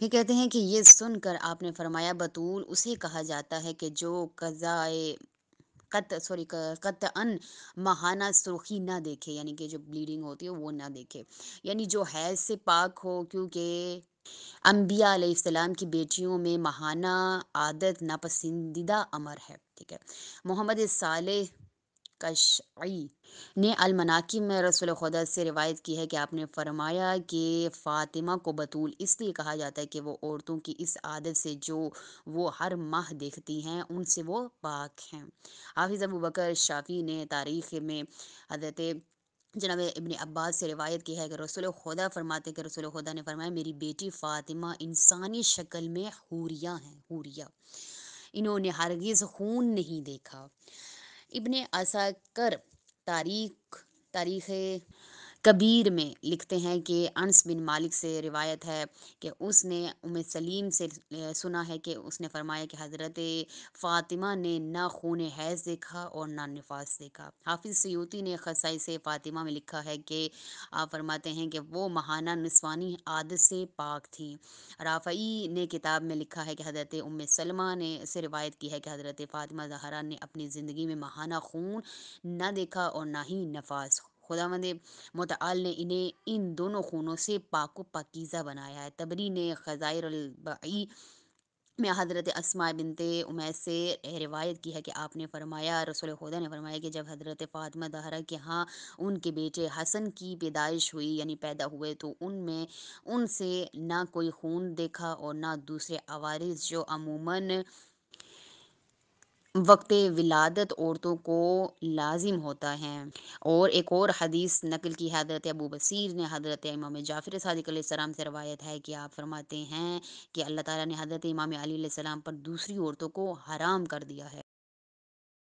پھر کہتے ہیں کہ یہ سن کر آپ نے فرمایا بطول اسے کہا جاتا ہے کہ جو قضائے قطعاً ماہانہ سرخی نہ دیکھے، یعنی کہ جو بلیڈنگ ہوتی ہے وہ نہ دیکھے، یعنی جو حیض سے پاک ہو، کیونکہ انبیاء علیہ السلام کی بیٹیوں میں ماہانہ عادت ناپسندیدہ امر ہے، ٹھیک ہے۔ محمد صالح کشعی نے المناقب میں رسول خدا سے روایت کی ہے کہ آپ نے فرمایا کہ فاطمہ کو بطول اس لیے کہا جاتا ہے کہ وہ عورتوں کی اس عادت سے جو وہ ہر ماہ دیکھتی ہیں ان سے وہ پاک ہیں۔ حافظ ابو بکر شافعی نے تاریخ میں حضرت جناب ابن عباس سے روایت کی ہے کہ رسول خدا فرماتے کہ رسول خدا نے فرمایا میری بیٹی فاطمہ انسانی شکل میں حوریہ ہیں، حوریہ، انہوں نے ہرگز خون نہیں دیکھا۔ ابن عساکر تاریخ کبیر میں لکھتے ہیں کہ انس بن مالک سے روایت ہے کہ اس نے ام سلیم سے سنا ہے کہ اس نے فرمایا کہ حضرت فاطمہ نے نہ خون حیض دیکھا اور نہ نفاس دیکھا۔ حافظ سیوطی نے خصائص فاطمہ میں لکھا ہے کہ آپ فرماتے ہیں کہ وہ ماہانہ نسوانی عادت سے پاک تھیں۔ رافعی نے کتاب میں لکھا ہے کہ حضرت ام سلمہ نے سے روایت کی ہے کہ حضرت فاطمہ زہرا نے اپنی زندگی میں ماہانہ خون نہ دیکھا اور نہ ہی نفاس۔ خداوند متعال نے انہیں ان دونوں خونوں سے پاک و پاکیزہ بنایا ہے۔ تبری نے خزائر البعی میں حضرت اسماء بنت امیس سے روایت کی ہے کہ آپ نے فرمایا رسول خدا نے فرمایا کہ جب حضرت فاطمہ زہرا کے ہاں ان کے بیٹے حسن کی پیدائش ہوئی، یعنی پیدا ہوئے، تو ان سے نہ کوئی خون دیکھا اور نہ دوسرے عوارض جو عموماً وقت ولادت عورتوں کو لازم ہوتا ہے۔ اور ایک اور حدیث نقل کی ہے حضرت ابو بصیر نے حضرت امام جعفر صادق علیہ السلام سے روایت ہے کہ آپ فرماتے ہیں کہ اللہ تعالیٰ نے حضرت امام علی علیہ السلام پر دوسری عورتوں کو حرام کر دیا ہے۔